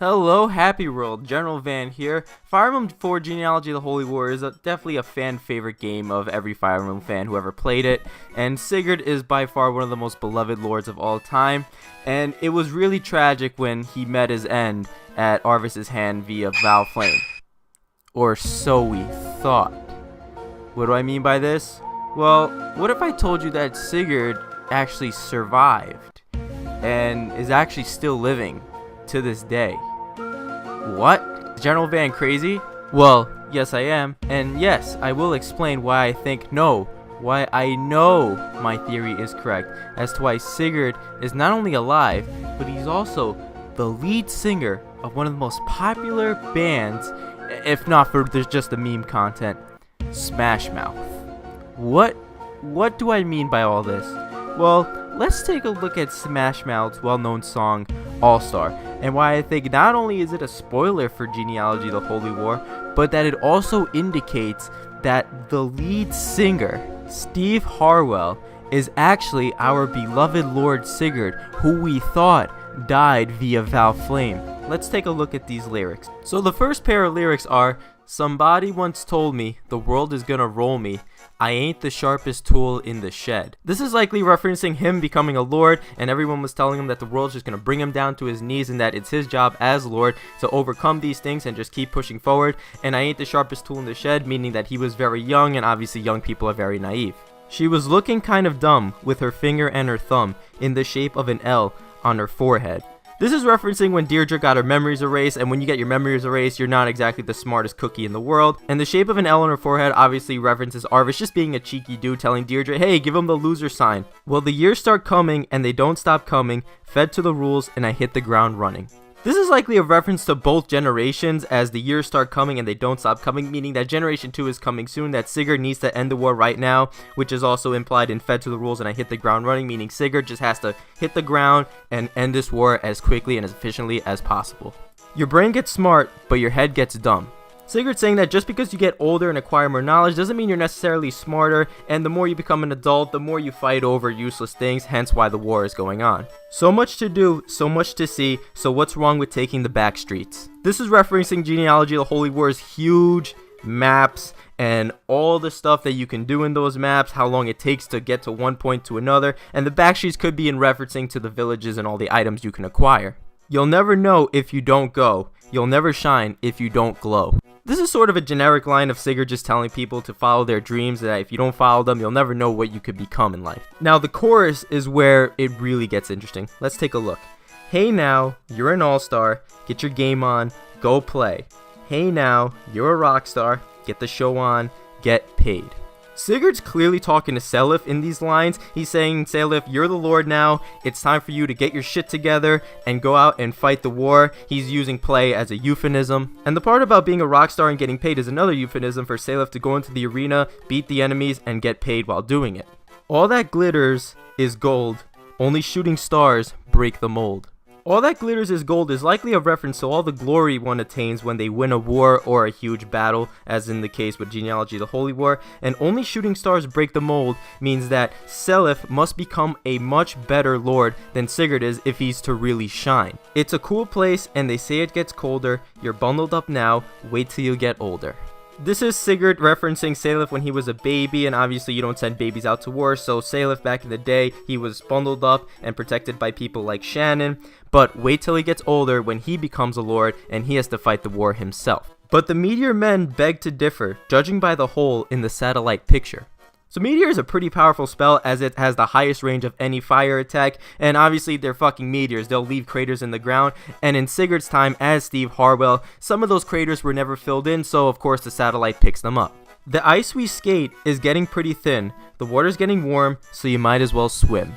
Hello, Happy World. General Van here. Fire Emblem 4 Genealogy of the Holy War is definitely a fan favorite game of every Fire Emblem fan who ever played it, and Sigurd is by far one of the most beloved lords of all time, and it was really tragic when he met his end at Arvis's hand via Val Flame. Or so we thought. What do I mean by this? Well, what if I told you that Sigurd actually survived and is actually still living to this day? What? General Van crazy? Well, yes I am, and yes, I will explain why I know my theory is correct as to why Sigurd is not only alive, but he's also the lead singer of one of the most popular bands, if not for just the meme content, Smash Mouth. What do I mean by all this? Well, let's take a look at Smash Mouth's well-known song, All-Star, and why I think not only is it a spoiler for Genealogy of the Holy War, but that it also indicates that the lead singer, Steve Harwell, is actually our beloved Lord Sigurd, who we thought died via Val Flame. Let's take a look at these lyrics. So the first pair of lyrics are, "Somebody once told me the world is gonna roll me. I ain't the sharpest tool in the shed." This is likely referencing him becoming a lord, and everyone was telling him that the world's just going to bring him down to his knees and that it's his job as lord to overcome these things and just keep pushing forward. And I ain't the sharpest tool in the shed, meaning that he was very young, and obviously young people are very naive. She was looking kind of dumb with her finger and her thumb in the shape of an L on her forehead. This is referencing when Deirdre got her memories erased, and when you get your memories erased, you're not exactly the smartest cookie in the world. And the shape of an L on her forehead obviously references Arvis just being a cheeky dude telling Deirdre, hey, give him the loser sign. Well, the years start coming, and they don't stop coming, fed to the rules, and I hit the ground running. This is likely a reference to both generations as the years start coming and they don't stop coming, meaning that Generation 2 is coming soon, that Sigurd needs to end the war right now, which is also implied in fed to the rules and I hit the ground running, meaning Sigurd just has to hit the ground and end this war as quickly and as efficiently as possible. Your brain gets smart, but your head gets dumb. Sigurd's saying that just because you get older and acquire more knowledge doesn't mean you're necessarily smarter, and the more you become an adult, the more you fight over useless things, hence why the war is going on. So much to do, so much to see, so what's wrong with taking the back streets? This is referencing Genealogy of the Holy War's huge maps and all the stuff that you can do in those maps, how long it takes to get to one point to another, and the back streets could be in referencing to the villages and all the items you can acquire. You'll never know if you don't go. You'll never shine if you don't glow. This is sort of a generic line of Sigurd just telling people to follow their dreams, that if you don't follow them, you'll never know what you could become in life. Now, the chorus is where it really gets interesting. Let's take a look. Hey now, you're an all-star. Get your game on. Go play. Hey now, you're a rock star. Get the show on. Get paid. Sigurd's clearly talking to Seliph in these lines. He's saying, Seliph, you're the lord now. It's time for you to get your shit together and go out and fight the war. He's using play as a euphemism. And the part about being a rock star and getting paid is another euphemism for Seliph to go into the arena, beat the enemies, and get paid while doing it. All that glitters is gold. Only shooting stars break the mold. All that glitters is gold is likely a reference to all the glory one attains when they win a war or a huge battle, as in the case with Genealogy of the Holy War, and only shooting stars break the mold means that Seliph must become a much better lord than Sigurd is if he's to really shine. It's a cool place and they say it gets colder. You're bundled up now, wait till you get older. This is Sigurd referencing Seliph when he was a baby, and obviously you don't send babies out to war, so Seliph back in the day, he was bundled up and protected by people like Shannon, but wait till he gets older when he becomes a lord and he has to fight the war himself. But the Meteor Men beg to differ, judging by the hole in the satellite picture. So Meteor is a pretty powerful spell as it has the highest range of any fire attack, and obviously they're fucking meteors, they'll leave craters in the ground, and in Sigurd's time as Steve Harwell, some of those craters were never filled in, so of course the satellite picks them up. The ice we skate is getting pretty thin, the water's getting warm, so you might as well swim.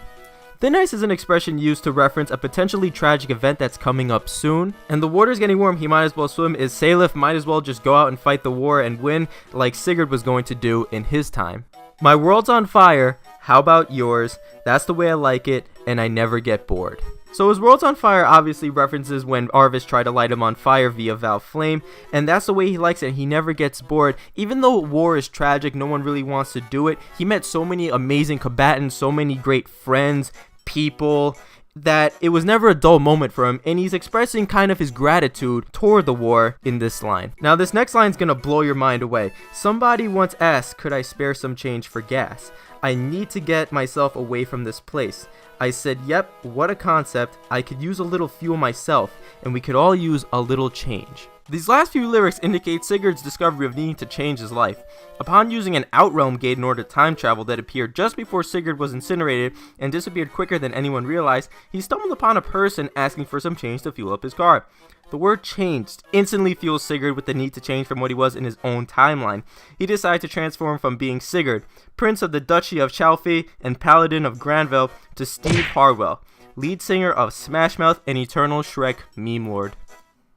Thin ice is an expression used to reference a potentially tragic event that's coming up soon, and the water's getting warm, he might as well swim is Seliph might as well just go out and fight the war and win like Sigurd was going to do in his time. My world's on fire, how about yours? That's the way I like it, and I never get bored. So his world's on fire obviously references when Arvis tried to light him on fire via Val Flame, and that's the way he likes it. He never gets bored. Even though war is tragic, no one really wants to do it. He met so many amazing combatants, so many great friends, people. that it was never a dull moment for him, and he's expressing kind of his gratitude toward the war in this line. Now this next line is gonna blow your mind away. Somebody once asked, could I spare some change for gas? I need to get myself away from this place. I said, yep, what a concept. I could use a little fuel myself, and we could all use a little change. These last few lyrics indicate Sigurd's discovery of needing to change his life. Upon using an Outrealm gate in order to time travel that appeared just before Sigurd was incinerated and disappeared quicker than anyone realized, he stumbled upon a person asking for some change to fuel up his car. The word changed instantly fuels Sigurd with the need to change from what he was in his own timeline. He decided to transform from being Sigurd, Prince of the Duchy of Chalfie and Paladin of Granville, to Steve Harwell, lead singer of Smash Mouth and Eternal Shrek meme lord.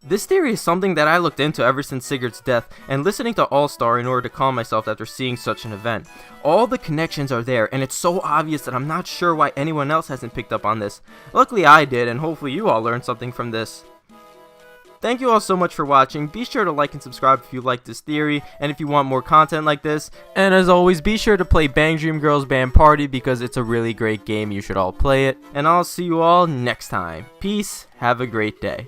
This theory is something that I looked into ever since Sigurd's death, and listening to All-Star in order to calm myself after seeing such an event. All the connections are there, and it's so obvious that I'm not sure why anyone else hasn't picked up on this. Luckily I did, and hopefully you all learned something from this. Thank you all so much for watching. Be sure to like and subscribe if you like this theory, and if you want more content like this. And as always, be sure to play Bang Dream Girls Band Party because it's a really great game. You should all play it. And I'll see you all next time. Peace. Have a great day.